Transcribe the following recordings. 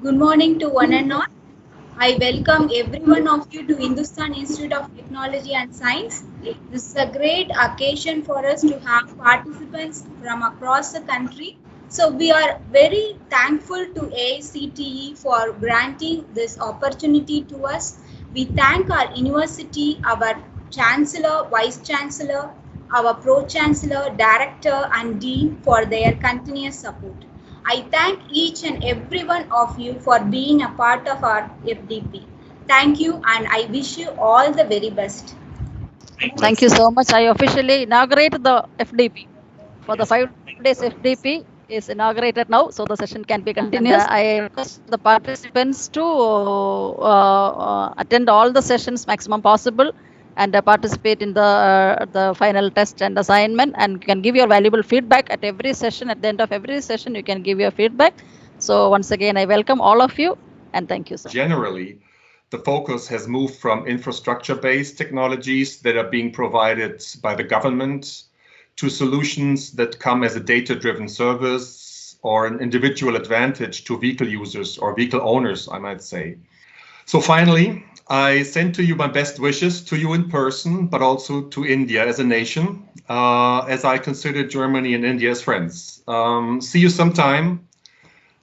Good morning to one and all. I welcome every one of you to Hindustan Institute of Technology and Science. This is a great occasion for us to have participants from across the country. So we are very thankful to AICTE for granting this opportunity to us. We thank our university, our Chancellor, Vice Chancellor, our Pro Chancellor, Director and Dean for their continuous support. I thank each and every one of you for being a part of our FDP. Thank you and I wish you all the very best. Thank you so much. I officially inaugurate the FDP. For the 5 days FDP is inaugurated now, so the session can be continuous. I request the participants to attend all the sessions maximum possible and participate in the final test and assignment, and you can give your valuable feedback at every session. At the end of every session, you can give your feedback. So once again, I welcome all of you and thank you, sir. Generally, the focus has moved from infrastructure-based technologies that are being provided by the government to solutions that come as a data-driven service or an individual advantage to vehicle users or vehicle owners, I might say. So finally, I send to you my best wishes to you in person, but also to India as a nation, as I consider Germany and India as friends. See you sometime.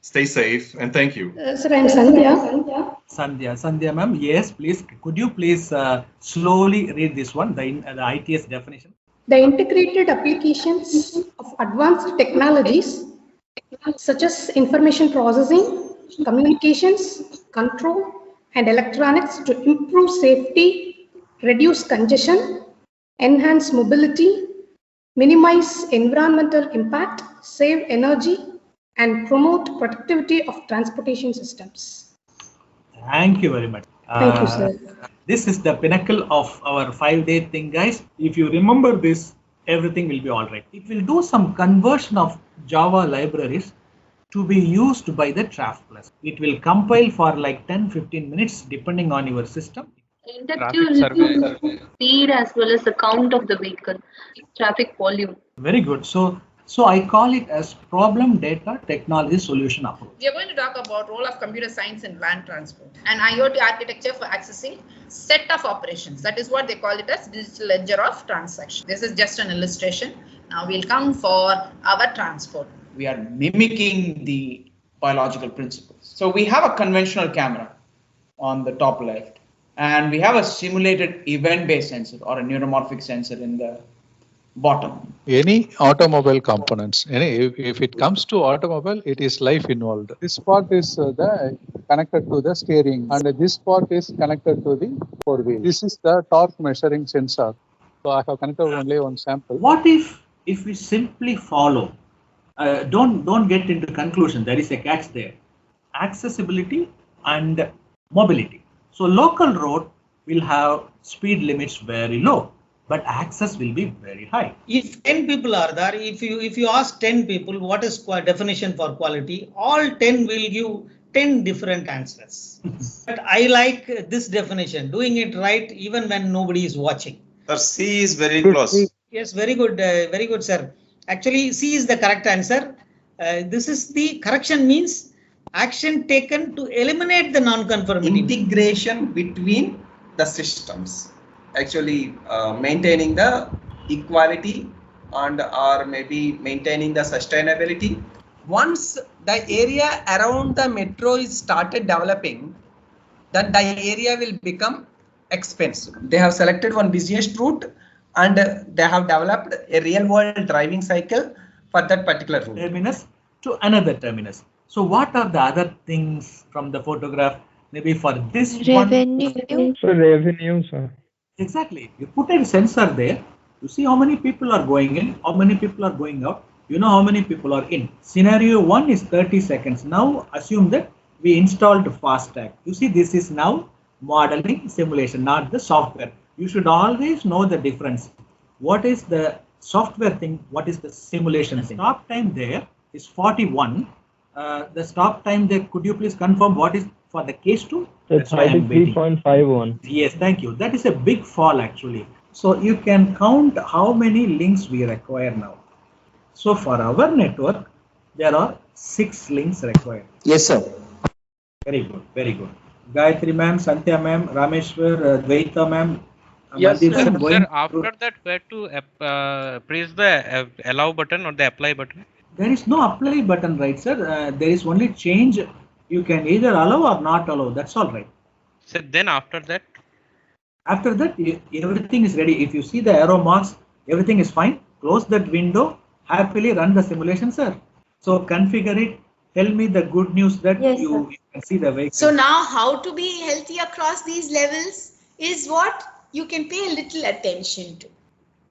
Stay safe and thank you. Sir, I'm Sandhya. Sandhya ma'am, yes, please. Could you please slowly read this one, the ITS definition? The integrated applications of advanced technologies such as information processing, communications, control, and electronics to improve safety, reduce congestion, enhance mobility, minimize environmental impact, save energy, and promote productivity of transportation systems. Thank you very much. Thank you, sir. This is the pinnacle of our 5-day thing, guys. If you remember this, everything will be all right. It will do some conversion of Java libraries to be used by the Traffic Plus. It will compile for like 10-15 minutes depending on your system. Inductive speed as well as the count of the vehicle, traffic volume. Very good. So I call it as problem data technology solution approach. We are going to talk about role of computer science in land transport and IoT architecture for accessing set of operations. That is what they call it as digital ledger of transaction. This is just an illustration. Now we'll come for our transport. We are mimicking the biological principles. So we have a conventional camera on the top left, and we have a simulated event-based sensor or a neuromorphic sensor in the bottom. Any automobile components, if it comes to automobile, it is life involved. This part is connected to the steering, and this part is connected to the four wheel. This is the torque measuring sensor. So I have connected only one sample. What if we simply follow? Don't get into conclusion. There is a catch there. Accessibility and mobility. So local road will have speed limits very low, but access will be very high. If 10 people are there, if you ask 10 people what is definition for quality, all 10 will give 10 different answers. But I like this definition, doing it right even when nobody is watching. Sir, C is very close. Yes, very good, sir. Actually, C is the correct answer. This is the correction means action taken to eliminate the non-conformity. Integration between the systems. Actually maintaining the equality and or maybe maintaining the sustainability. Once the area around the metro is started developing, then the area will become expensive. They have selected one busiest route and they have developed a real world driving cycle for that particular route. Terminus to another terminus. So what are the other things from the photograph? Maybe for this revenue. Revenue, sir. Exactly. You put a sensor there. You see how many people are going in, how many people are going out. You know how many people are in. Scenario 1 is 30 seconds. Now assume that we installed FASTag. You see, this is now modeling simulation, not the software. You should always know the difference. What is the software thing? What is the simulation thing? Stop time there is 41. The stop time there, could you please confirm what is for the case 2? It's 33.51. Yes, thank you. That is a big fall actually. So you can count how many links we require now. So for our network, there are 6 links required. Yes, sir. Very good, very good. Gayatri ma'am, Santya ma'am, Rameshwar, Dvaita ma'am, Yes, Mandir sir. sir, going Sir, after that, where to press the allow button or the apply button? There is no apply button, right, sir? There is only change. You can either allow or not allow. That's all right. So then after that? After that, everything is ready. If you see the arrow marks, everything is fine. Close that window. Happily run the simulation, sir. So configure it. Tell me the good news that you can see the vehicle. So now how to be healthy across these levels is what you can pay a little attention to.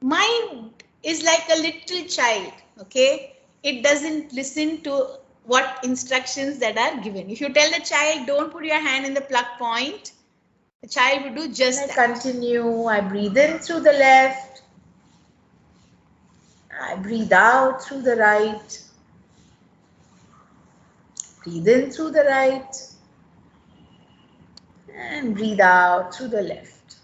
Mind is like a little child, okay? It doesn't listen to what instructions that are given. If you tell the child, don't put your hand in the plug point, the child will do just that. Continue, I breathe in through the left, I breathe out through the right, breathe in through the right, and breathe out through the left.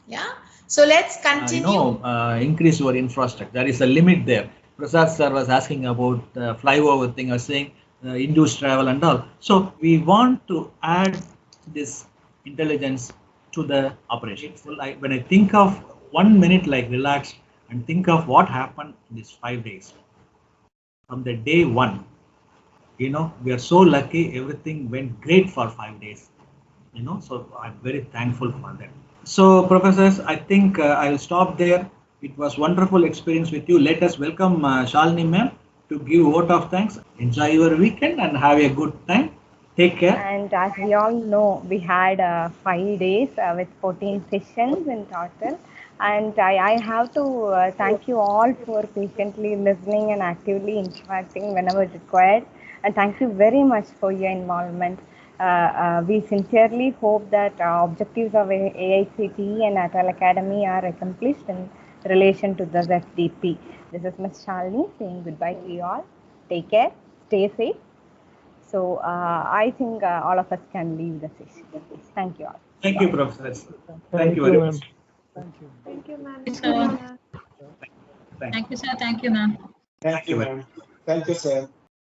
Yeah. So let's continue. Increase your infrastructure. There is a limit there. Prasad sir was asking about the flyover thing. I was saying induced travel and all. So we want to add this intelligence to the operation. So when I think of 1 minute, like relax and think of what happened in these 5 days. From the day one, we are so lucky. Everything went great for 5 days. So I'm very thankful for that. So professors, I think I'll stop there. It was wonderful experience with you. Let us welcome Shalini ma'am to give vote of thanks. Enjoy your weekend and have a good time. Take care. And as we all know, we had 5 days with 14 sessions in total. And I have to thank you all for patiently listening and actively interacting whenever required. And thank you very much for your involvement. We sincerely hope that objectives of AICTE and Atal Academy are accomplished in relation to the SDP. This is Ms. Shalini saying goodbye to you all. Take care, stay safe. So I think all of us can leave the session. Thank you all. Thank you, professors. Thank you very much. Thank you. Thank you, ma'am. Thank you, sir. Thank you, ma'am. Thank you, ma'am. Thank you, sir.